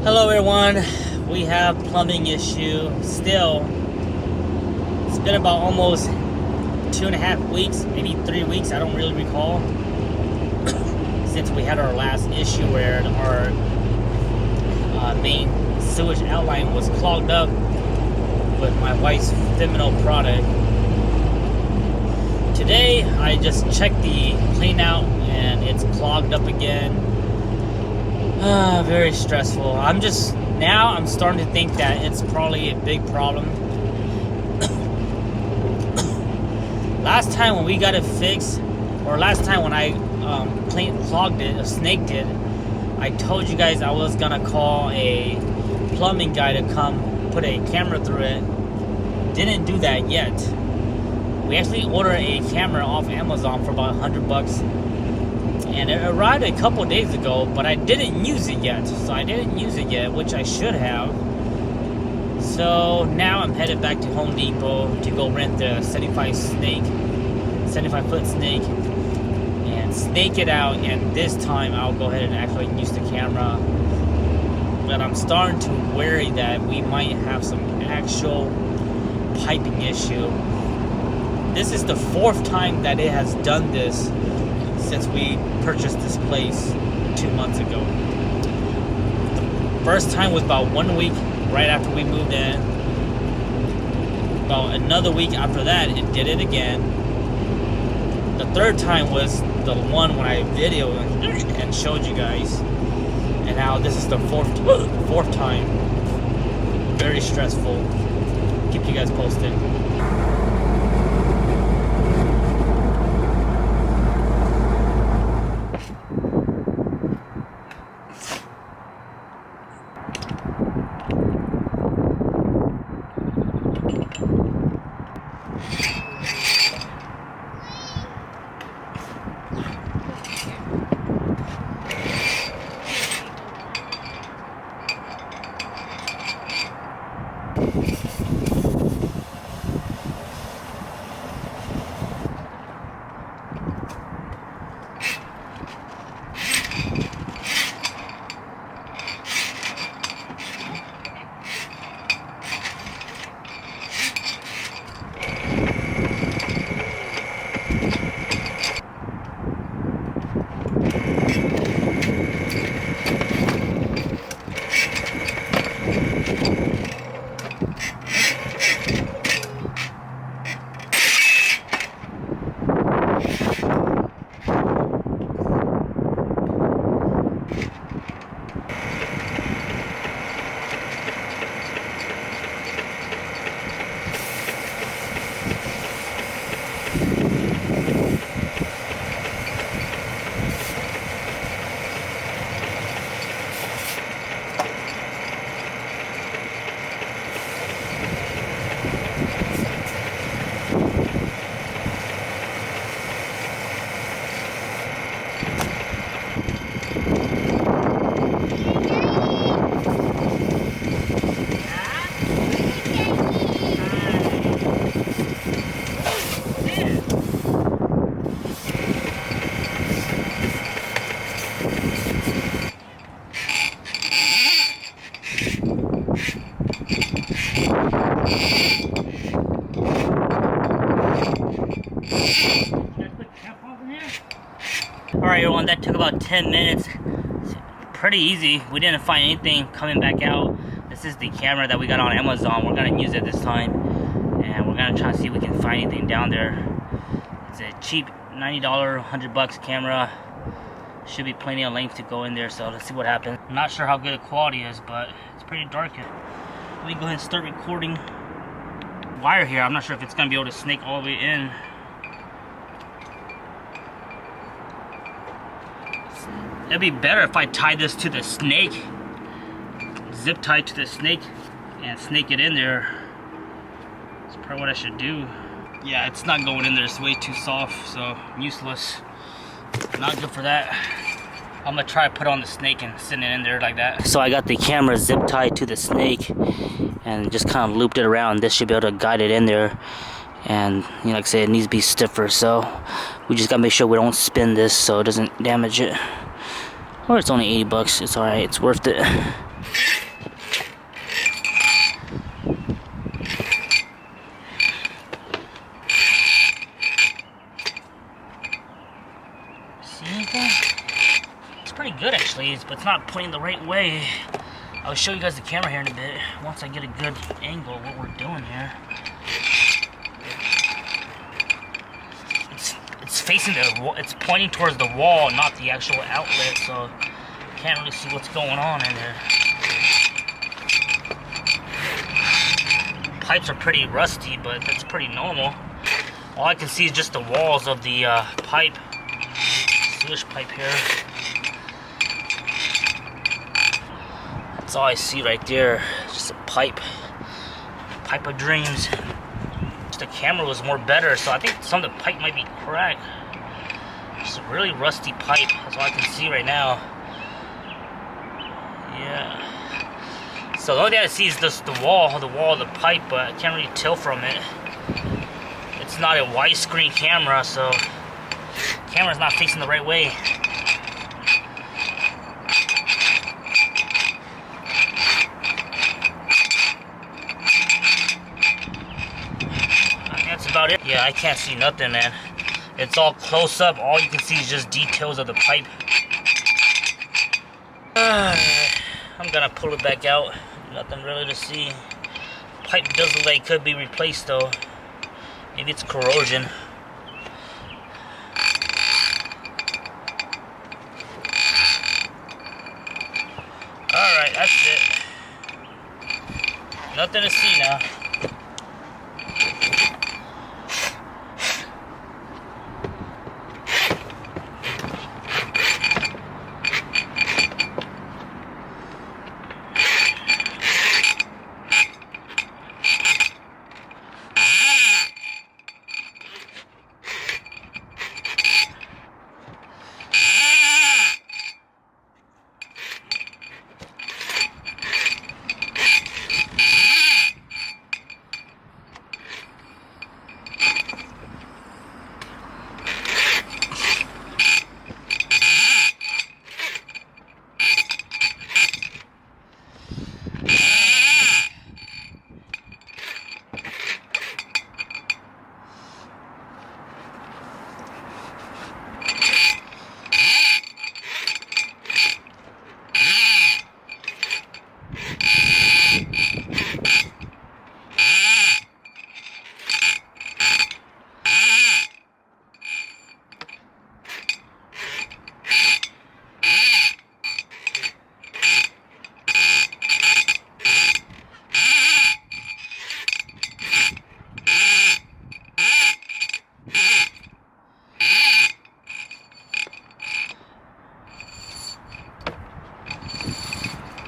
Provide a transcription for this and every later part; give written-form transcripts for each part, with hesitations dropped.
Hello everyone, we have plumbing issue still. It's been about almost 2.5 weeks, maybe 3 weeks, I don't really recall, since we had our last issue where our main sewage outline was clogged up with my wife's feminine product. Today I just checked the clean out and it's clogged up again. Very stressful. I'm starting to think that it's probably a big problem. Last time when we got it fixed, or last time when I clogged it, or snaked it, I told you guys I was gonna call a plumbing guy to come put a camera through it. Didn't do that yet. We actually ordered a camera off Amazon for about $100. And it arrived a couple days ago, but I didn't use it yet. Which I should have. So now I'm headed back to Home Depot to go rent the 75-foot snake, and snake it out. And this time I'll go ahead and actually use the camera. But I'm starting to worry that we might have some actual piping issue. This is the 4th time that it has done this since we purchased this place 2 months ago. The first time was about 1 week right after we moved in. About another week after that, it did it again. The 3rd time was the one when I videoed and showed you guys. And now this is the fourth time. Very stressful. Keep you guys posted. Alright everyone, that took about 10 minutes. Pretty easy. We didn't find anything coming back out. This is the camera that we got on Amazon. We're going to use it this time. And we're going to try to see if we can find anything down there. It's a cheap $90, $100 camera. Should be plenty of length to go in there, so let's see what happens. I'm not sure how good the quality is, but it's pretty dark here. Let me go ahead and start recording. Wire here, I'm not sure if it's going to be able to snake all the way in. It'd be better if I tied this to the snake, zip tie to the snake, and snake it in there. That's probably what I should do. Yeah, it's not going in there, it's way too soft, so useless. Not good for that. I'm gonna try to put on the snake and send it in there like that. So I got the camera zip tied to the snake and just kind of looped it around. This should be able to guide it in there. And you know, like I said, it needs to be stiffer, so we just gotta make sure we don't spin this so it doesn't damage it. Or it's only $80, it's alright, it's worth it. pretty good actually, but it's not pointing the right way. I'll show you guys the camera here in a bit once I get a good angle of what we're doing here. It's facing it's pointing towards the wall, not the actual outlet, so can't really see what's going on in there. Pipes are pretty rusty, but that's pretty normal. All I can see is just the walls of the pipe, sewage pipe here. That's all I see right there. Just a pipe of dreams. Just the camera was more better, so I think some of the pipe might be cracked. Just a really rusty pipe. That's all I can see right now. Yeah. So the only thing I see is just the wall of the pipe, but I can't really tell from it. It's not a widescreen camera, so the camera's not facing the right way. That's about it. Yeah, I can't see nothing, man. It's all close up. All you can see is just details of the pipe. I'm gonna pull it back out. Nothing really to see. Pipe does look like it could be replaced though. Maybe it's corrosion. Alright, that's it. Nothing to see now.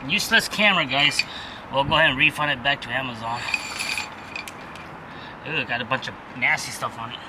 Useless camera, guys. We'll go ahead and refund it back to Amazon. Ooh, got a bunch of nasty stuff on it.